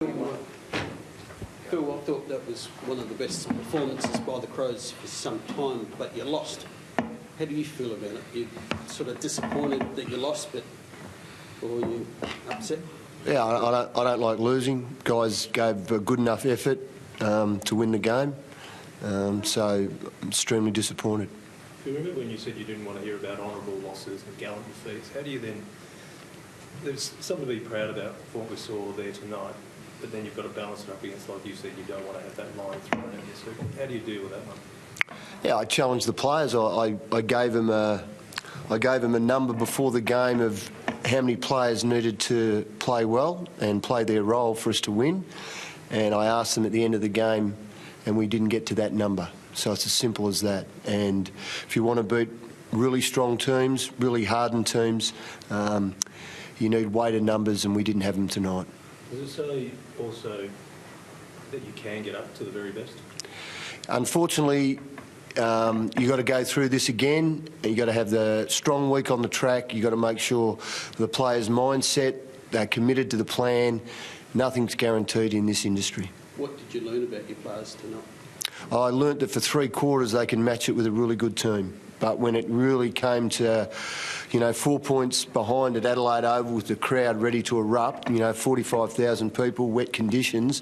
Phil, I thought that was one of the best performances by the Crows for some time, but you lost. How do you feel about it? You sort of disappointed that you lost, or are you upset? Yeah, I don't like losing. Guys gave a good enough effort to win the game, so I'm extremely disappointed. Do you remember when you said you didn't want to hear about honourable losses and gallant defeats? How do you then... There's something to be proud about for what we saw there tonight, but then you've got to balance it up against, like you said, you don't want to have that line thrown at you. So how do you deal with that one? Yeah, I challenged the players. I gave them a number before the game of how many players needed to play well and play their role for us to win, and I asked them at the end of the game, and we didn't get to that number. So it's as simple as that. And if you want to beat really strong teams, really hardened teams, you need weighted numbers, and we didn't have them tonight. Does it say also that you can get up to the very best? Unfortunately, you've got to go through this again. You've got to have the strong week on the track. You've got to make sure the players' mindset, they're committed to the plan. Nothing's guaranteed in this industry. What did you learn about your players tonight? I learnt that for 3 quarters they can match it with a really good team. But when it really came to, 4 points behind at Adelaide Oval with the crowd ready to erupt, 45,000 people, wet conditions,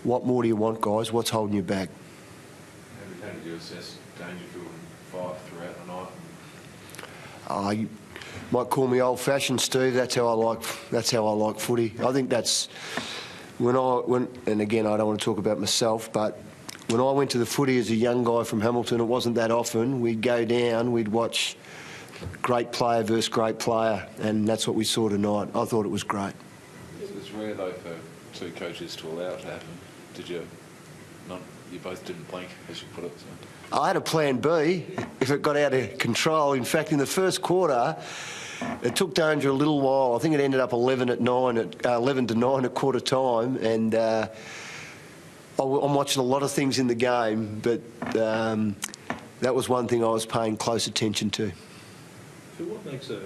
what more do you want, guys? What's holding you back? How did you assess Dangerfield and Fife throughout the night? You might call me old-fashioned, Steve. That's how I like footy. I think that's and again, I don't want to talk about myself, but when I went to the footy as a young guy from Hamilton, it wasn't that often. We'd go down, we'd watch great player versus great player, and that's what we saw tonight. I thought it was great. It's rare, though, for 2 coaches to allow it to happen. Did you not? You both didn't blink, as you put it. So. I had a plan B if it got out of control. In fact, in the first quarter, it took Danger a little while. I think it ended up 11 to 9 at quarter time, and I'm watching a lot of things in the game, but that was one thing I was paying close attention to. So what makes a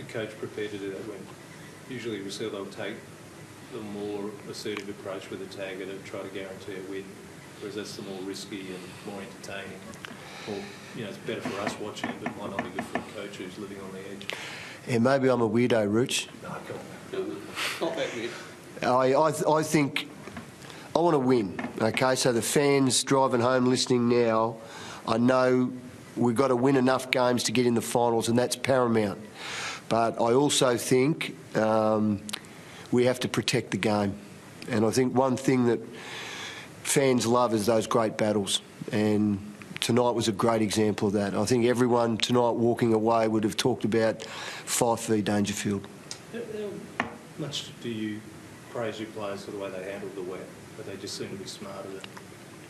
coach prepared to do that when usually we see they'll take the more assertive approach with a tagger to try to guarantee a win, whereas that's the more risky and more entertaining? Or, it's better for us watching it, but might not be good for a coach who's living on the edge. Yeah, maybe I'm a weirdo, Rich. No, come on. Not that weird. I think I want to win, okay? So the fans driving home listening now, I know we've got to win enough games to get in the finals, and that's paramount. But I also think we have to protect the game. And I think one thing that fans love is those great battles. And tonight was a great example of that. I think everyone tonight walking away would have talked about Fife v Dangerfield. How much do you praise your players for the way they handled the wet? But they just seem to be smarter than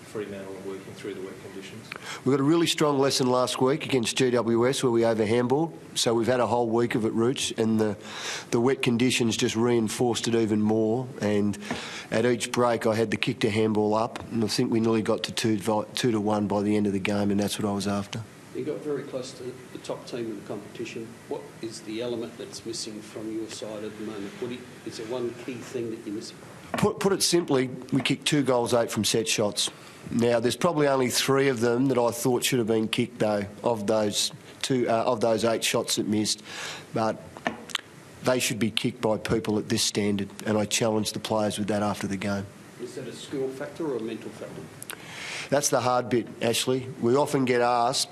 Fremantle and working through the wet conditions. We got a really strong lesson last week against GWS where we over-handballed. So we've had a whole week of it, Rooch, and the wet conditions just reinforced it even more. And at each break, I had the kick to handball up, and I think we nearly got to 2-1 by the end of the game, and that's what I was after. You got very close to the top team in the competition. What is the element that's missing from your side at the moment? Is there one key thing that you're missing? Put it simply, we kicked 2 goals 8 from set shots. Now, there's probably only 3 of them that I thought should have been kicked, though, of those 8 shots that missed. But they should be kicked by people at this standard, and I challenged the players with that after the game. Is that a skill factor or a mental factor? That's the hard bit, Ashley. We often get asked,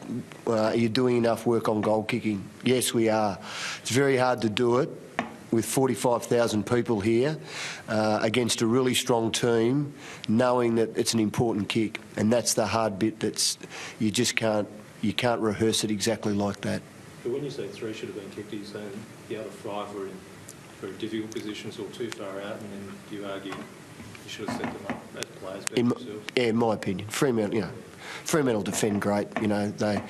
are you doing enough work on goal kicking? Yes, we are. It's very hard to do it with 45,000 people here against a really strong team, knowing that it's an important kick, and that's the hard bit. You can't rehearse it exactly like that. But when you say 3 should have been kicked, are you saying the other 5 were in very difficult positions or too far out, and then you argue you should have set them up as players better themselves? Yeah, in my opinion, Fremantle defend great. They're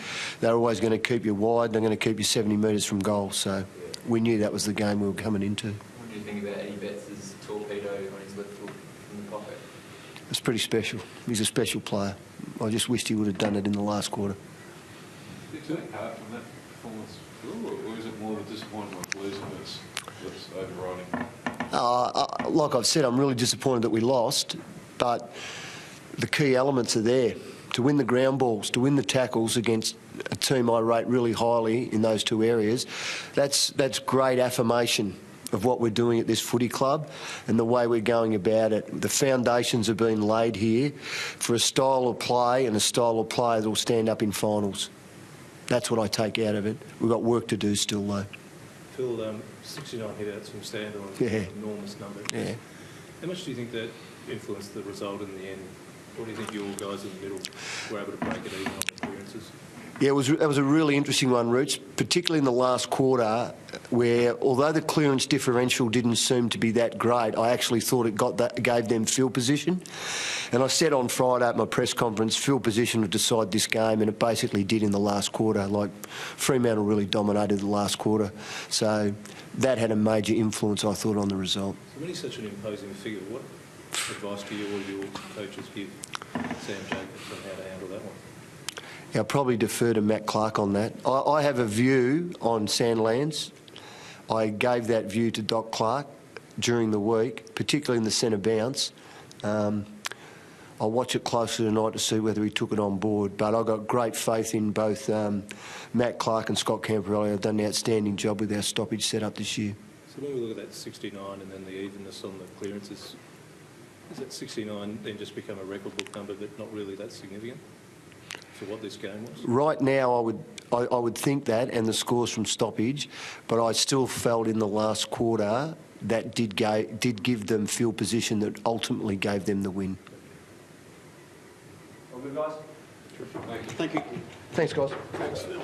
always going to keep you wide. They're going to keep you 70 metres from goal. So we knew that was the game we were coming into. What do you think about Eddie Betts' torpedo on his left foot in the pocket? It's pretty special. He's a special player. I just wished he would have done it in the last quarter. Did you take heart from that performance, or is it more of a disappointment with losing that's overriding? Like I've said, I'm really disappointed that we lost, but the key elements are there. To win the ground balls, to win the tackles against a team I rate really highly in those two areas, that's great affirmation of what we're doing at this footy club and the way we're going about it. The foundations have been laid here for a style of play and a style of play that will stand up in finals. That's what I take out of it. We've got work to do still, though. Phil, 69 hit-outs from Stanton, Yeah. an enormous number. Yeah. How much do you think that influenced the result in the end? What do you think your guys in the middle were able to break it even on the clearances? Yeah, it was a really interesting one, Roots, particularly in the last quarter, where although the clearance differential didn't seem to be that great, I actually thought it gave them field position. And I said on Friday at my press conference, field position would decide this game, and it basically did in the last quarter. Like, Fremantle really dominated the last quarter. So that had a major influence, I thought, on the result. So when he's such an imposing figure, what advice do you or your coaches give Sam Jacobs on how to handle that one? Yeah, I'll probably defer to Matt Clark on that. I have a view on Sandlands. I gave that view to Doc Clark during the week, particularly in the centre bounce. I'll watch it closer tonight to see whether he took it on board, but I've got great faith in both Matt Clark and Scott Camporelli. They've done an outstanding job with our stoppage setup this year. So when we look at that 69 and then the evenness on the clearances, does that 69 then just become a record book number but not really that significant for what this game was? Right now, I would think that, and the scores from stoppage, but I still felt in the last quarter that did give them field position that ultimately gave them the win. All good, guys? Thank you. Thanks, guys. Thanks, Phil.